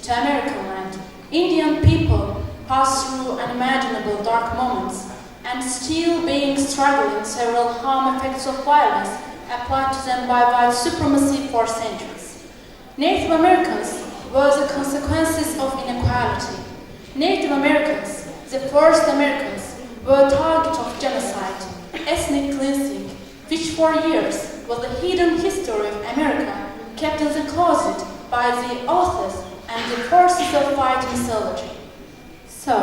to American land, Indian people pass through unimaginable dark moments and still being struggling several harm effects of violence applied to them by white supremacy for centuries. Native Americans were the consequences of inequality. Native Americans, the first Americans, were target of genocide, ethnic cleansing, which for years was the hidden history of America, kept in the closet by the authors and the forces of white mythology. So,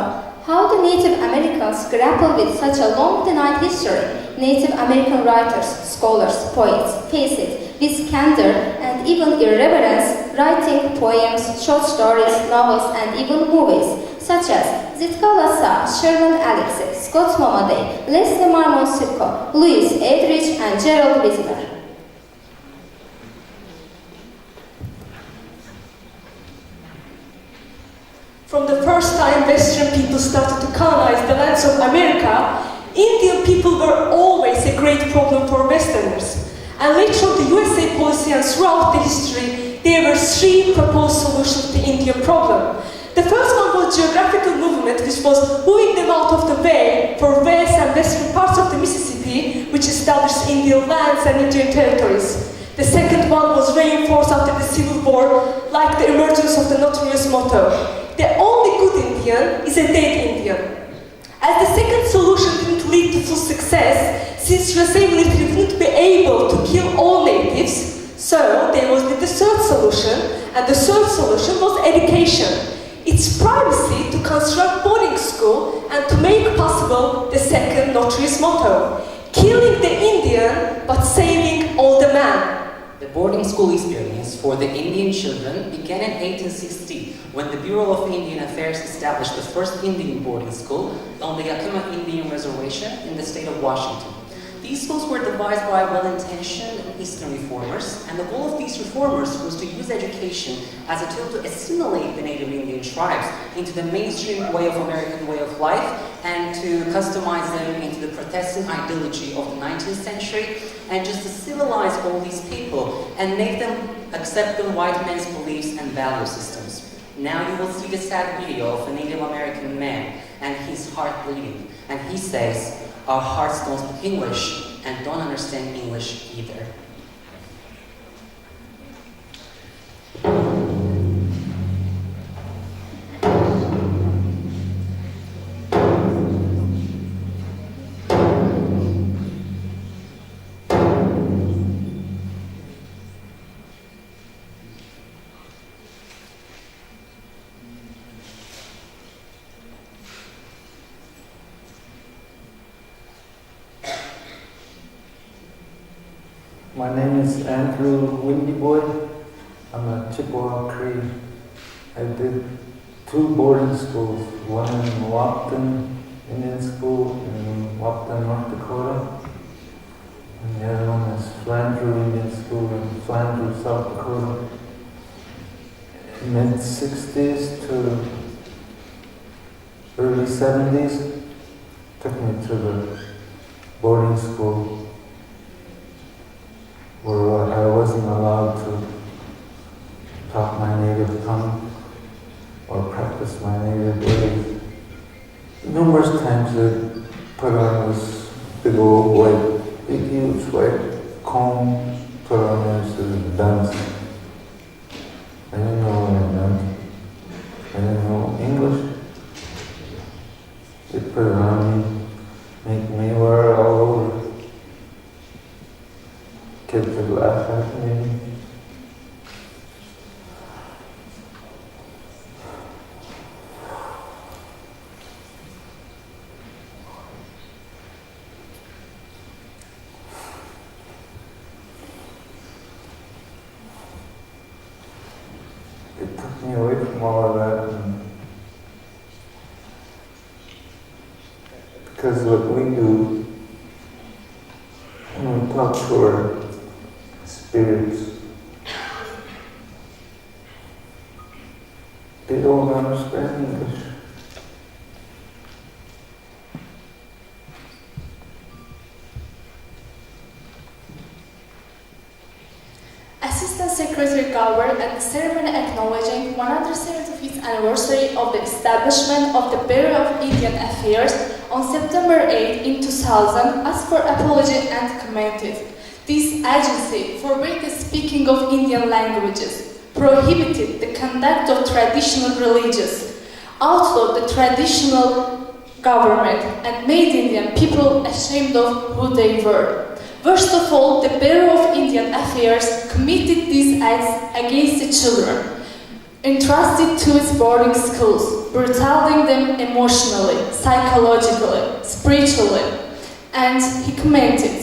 how do Native Americans grapple with such a long-denied history? Native American writers, scholars, poets face it with candor and even irreverence, writing poems, short stories, novels, and even movies, such as Zitka Lassa, Sherman Alexie, Scott Momaday, Leslie Marmon Sirko, Louis Eldridge, and Gerald Wisner. From the first time Western people started to colonize the lands of America, Indian people were always a great problem for Westerners. And later on the USA policy and throughout the history, there were three proposed solutions to the Indian problem. The first one was geographical movement, which was moving them out of the way for west and western parts of the Mississippi, which established Indian lands and Indian territories. The second one was reinforced after the Civil War, like the emergence of the notorious motto, "The only good Indian is a dead Indian." As the second solution didn't lead to full success, since USA military wouldn't be able to kill all natives, so there was the third solution, and the third solution was education. Its primacy to construct boarding school and to make possible the second notorious motto, killing the Indian but saving all the man. The boarding school experience for the Indian children began in 1860 when the Bureau of Indian Affairs established the first Indian boarding school on the Yakima Indian Reservation in the state of Washington. These schools were devised by well-intentioned Eastern reformers, and the goal of these reformers was to use education as a tool to assimilate the native Indian tribes into the mainstream American way of life and to customize them into the Protestant ideology of the 19th century and just to civilize all these people and make them accept the white man's beliefs and value systems. Now you will see the sad video of a Native American man and his heart bleeding, and he says, "Our hearts don't speak English and don't understand English either." My name is Andrew Windyboy. I'm a Chippewa Cree. I did 2 boarding schools, one in Wapton Indian School in Wapton, North Dakota, and the other one is Flandreau Indian School in Flandreau, South Dakota. Mid-60s to early 70s, took me to the boarding school where I wasn't allowed to talk my native tongue or practice my native ways. Numerous times they put on this big old white, big huge white comb, put on there to dance. I didn't know what it meant. I didn't know English. They put it on me, make me wear it all over. Kids would laugh at me. It took me away from all of that, and because what we do when we talk to our spirits, they don't understand English. Assistant Secretary Gower at a ceremony acknowledging 175th anniversary of the establishment of the Bureau of Indian Affairs on September 8 in 2000, asked for apology and commented. This agency forbade the speaking of Indian languages, prohibited the conduct of traditional religions, outlawed the traditional government, and made Indian people ashamed of who they were. First of all, the Bureau of Indian Affairs committed these acts against the children, entrusted to its boarding schools, brutalizing them emotionally, psychologically, spiritually, and he commented.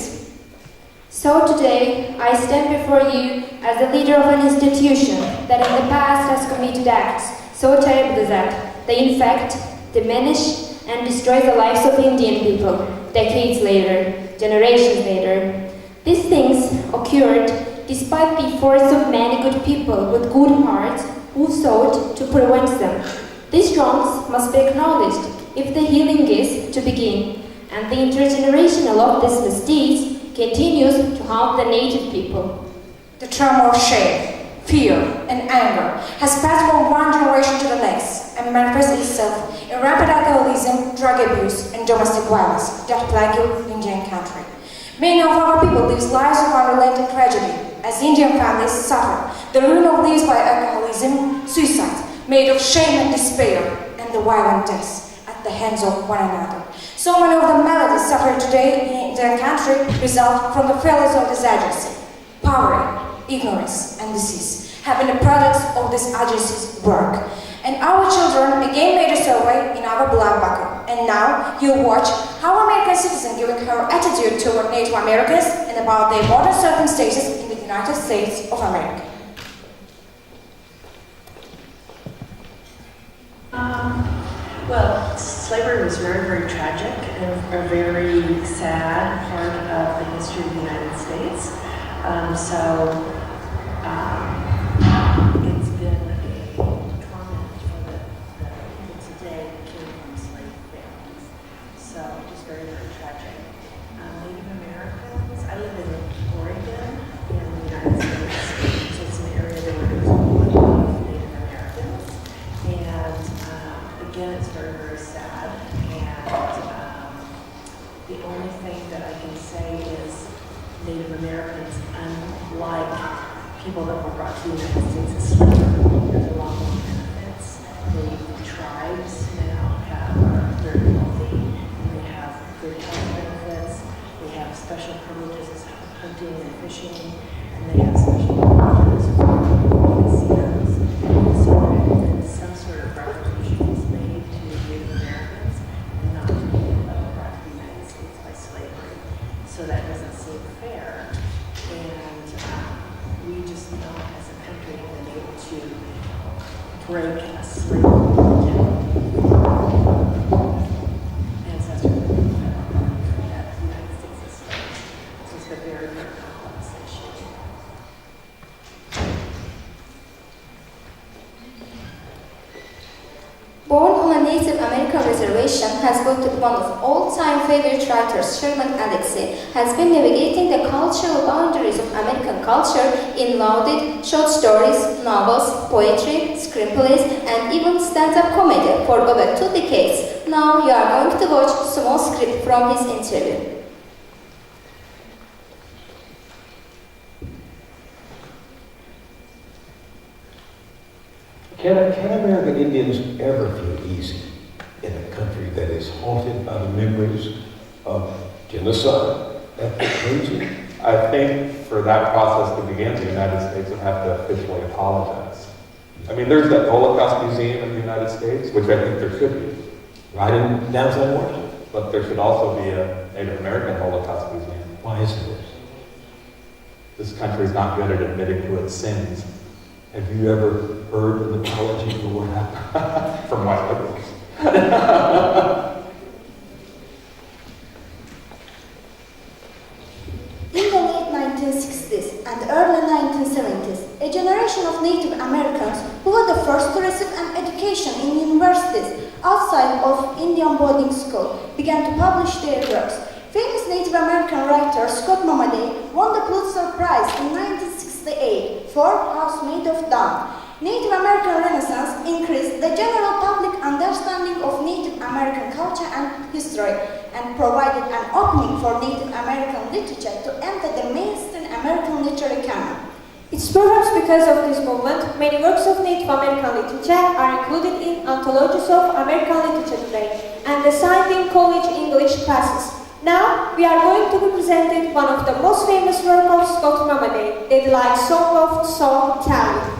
So today, I stand before you as the leader of an institution that in the past has committed acts so terrible that they infect, diminish, and destroy the lives of Indian people, decades later, generations later. These things occurred despite the efforts of many good people with good hearts who sought to prevent them. These wrongs must be acknowledged if the healing is to begin, and the intergenerational of these misdeeds continues to harm the native people. The trauma of shame, fear, and anger has passed from one generation to the next and manifests itself in rapid alcoholism, drug abuse, and domestic violence that plague the Indian country. Many of our people live lives of unrelenting tragedy as Indian families suffer the ruin of lives by alcoholism, suicide, made of shame and despair, and the violent deaths at the hands of one another. So many of the maladies suffered today in the country result from the failures of this agency. Poverty, ignorance, and disease have been the products of this agency's work. And our children again made a survey in our blood bucket. And now you watch how American citizens giving her attitude toward Native Americans and about their modern circumstances in the United States of America. Well, slavery was very, very tragic and a very sad part of the history of the United States. It's been a torment for the people today that came from slave families. So it was very, very tragic. Native Americans, I live in Oregon in the United States, so it's an area that there's a lot of Native Americans. And again, it's very, very sad. And the only thing that I can say is Native Americans, unlike people that were brought to the United States as slaves, there's a lot more benefits. The tribes now are very wealthy, and they have good health benefits. They have special privileges as hunting and fishing, and they have special privileges for casinos. So that some sort of reparation is made to Native Americans and not to people that were brought to the United States by slavery. So that doesn't seem fair. And we just not as a country have been able to break a slave ancestor that the United States is slaves. So it's a very, very complex issue. Born on a Native American reservation, has voted one of all-time favorite writers, Sherman Alexie, has been navigating the cultural boundaries of American culture in lauded short stories, novels, poetry, screenplays, and even stand-up comedy for over 2 decades. Now you are going to watch a small script from his interview. Can American Indians ever feel easy in a country that is haunted by the memories of genocide, ethnic cleansing? I think for that process to begin, the United States would have to officially apologize. I mean, there's that Holocaust Museum in the United States, which I think there should be. Right in downtown Washington. But there should also be a Native American Holocaust Museum. Why isn't there? This country is not good at admitting to its sins. Have you ever heard an apology for what happened? From white liberals. In the late 1960s and early 1970s, a generation of Native Americans who were the first to receive an education in universities outside of Indian boarding school began to publish their works. Famous Native American writer Scott Momaday won the Pulitzer Prize in 1969 1868 for House Made of Down. Native American Renaissance increased the general public understanding of Native American culture and history and provided an opening for Native American literature to enter the mainstream American literary canon. It's perhaps because of this movement, many works of Native American literature are included in anthologies of American literature today and assigned in college English classes. Now, we are going to be presenting one of the most famous works of Scott Mammadale, the Delight Song of Song Telling.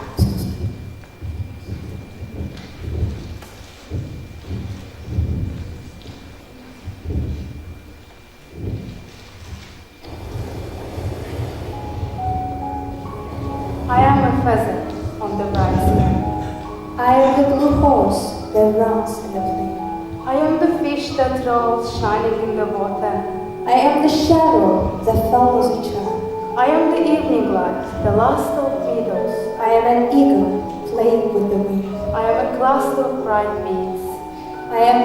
I am a pheasant on the bright sky. I am the blue horse that runs in the plain. I am the fish that rolls shining in the water. I am the shadow that follows each other. I am the evening light, the last of meadows. I am an eagle playing with the wind. I am a cluster of bright beads. I am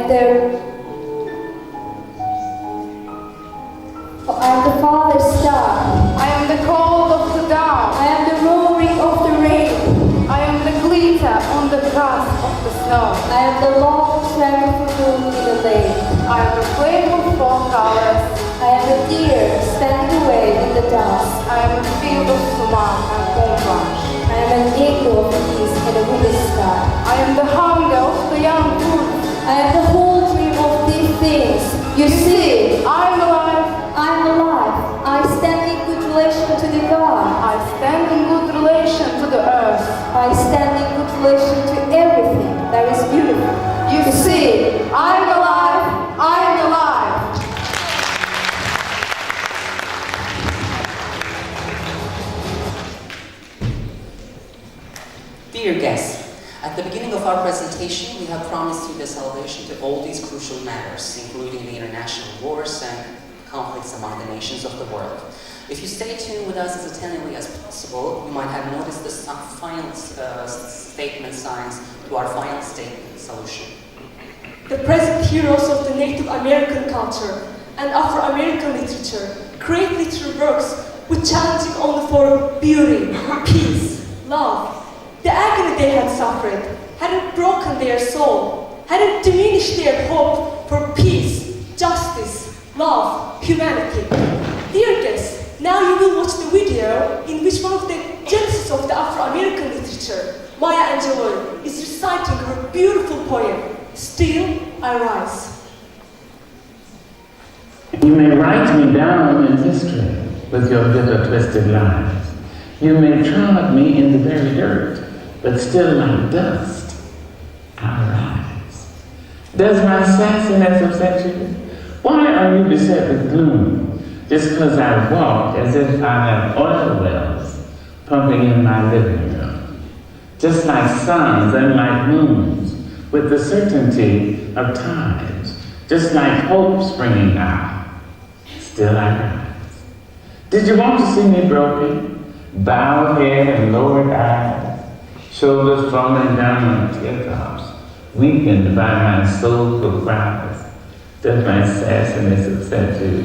the father's star. I am the cold of the dawn. I am the roaring of the rain. I am the glitter on the crust of the snow. I am the long track of the moon in the lake. I am the flame of four colors. I am a deer standing away in the dusk. I am a field of sumac and pomegranate. I am an eagle of peace in a windy sky. I am the hunger of the young food. I am the whole dream of these things. You see, I am alive. I am alive. I stand in good relation to the God. I stand in good relation to the earth. I stand in good relation to everything that is beautiful. You see, I am alive. I am alive. Dear guests, at the beginning of our presentation, we have promised you the salvation to all these crucial matters, including the international wars and conflicts among the nations of the world. If you stay tuned with us as attentively as possible, you might have noticed the final statement signs to our final statement solution. The present heroes of the Native American culture and Afro-American literature create literary works which challenging only for beauty, peace, love. The agony they had suffered hadn't broken their soul, hadn't diminished their hope for peace, justice, love, humanity. Dear guests, now you will watch the video in which one of the genesis of the Afro-American literature, Maya Angelou, is reciting her beautiful poem, Still I Rise. You may write me down in history with your bitter, twisted lies. You may trod me in the very dirt, but still like dust, I rise. Does my sassiness upset you? Why are you beset with gloom? Just because I walk as if I have oil wells pumping in my living room. Just like suns and like moons, with the certainty of times, just like hope springing out, still I rise. Did you want to see me broken? Bowed head and lowered eyes, shoulders falling down on teardrops, weakened by my soulful cries. Does my sassiness upset you?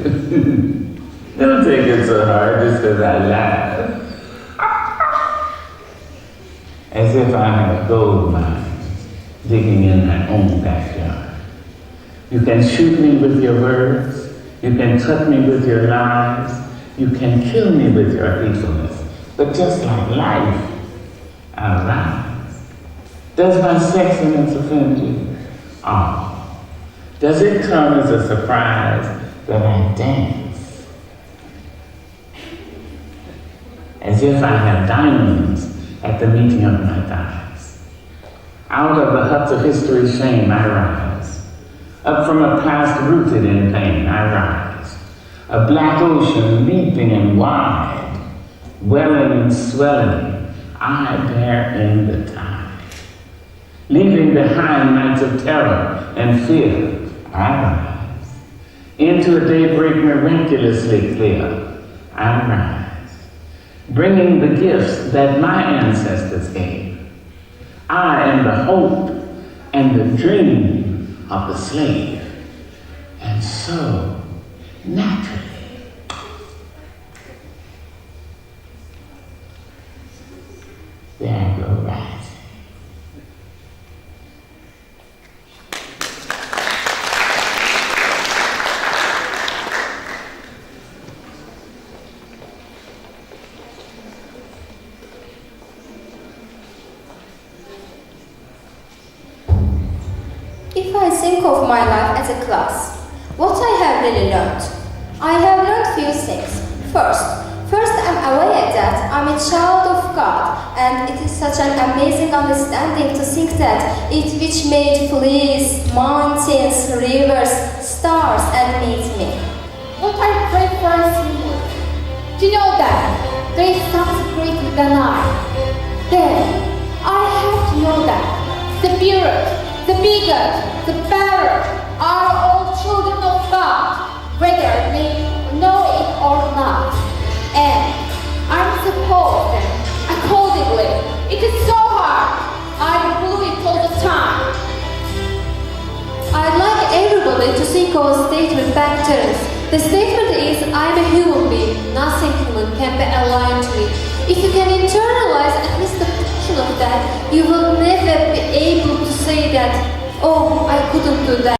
Don't take it so hard just because I laugh. As if I have gold mines digging in my own backyard. You can shoot me with your words, you can cut me with your lies, you can kill me with your hatefulness, but just like life, I rise. Does my sexiness offend you? Oh. Does it come as a surprise that I dance? As if I have diamonds at the meeting of my thighs. Out of the huts of history's shame I rise. Up from a past rooted in pain I rise. A black ocean leaping and wide, welling and swelling, I bear in the tide. Leaving behind nights of terror and fear, I rise. Into a daybreak miraculously clear, I rise. Bringing the gifts that my ancestors gave. I am the hope and the dream of the slave. And so, naturally, If I think of my life as a class, what I have really learned? I have learned few things. First, I'm aware that I'm a child of God, and it is such an amazing understanding to think that it which made trees, mountains, rivers, stars, and made me. What I pray for is simple. To know that there is something greater than I. Then, I have to know that the purer, the bigger, the better are all children of God, whether they know it or not. And I'm supposed them accordingly. It is so hard. I blew it all the time. I'd like everybody to think of a statement back terms. The statement is, I'm a human being. Nothing human can be aligned to me. If you can internalize at least the portion of that, you will never be able to say that, oh, I couldn't do that.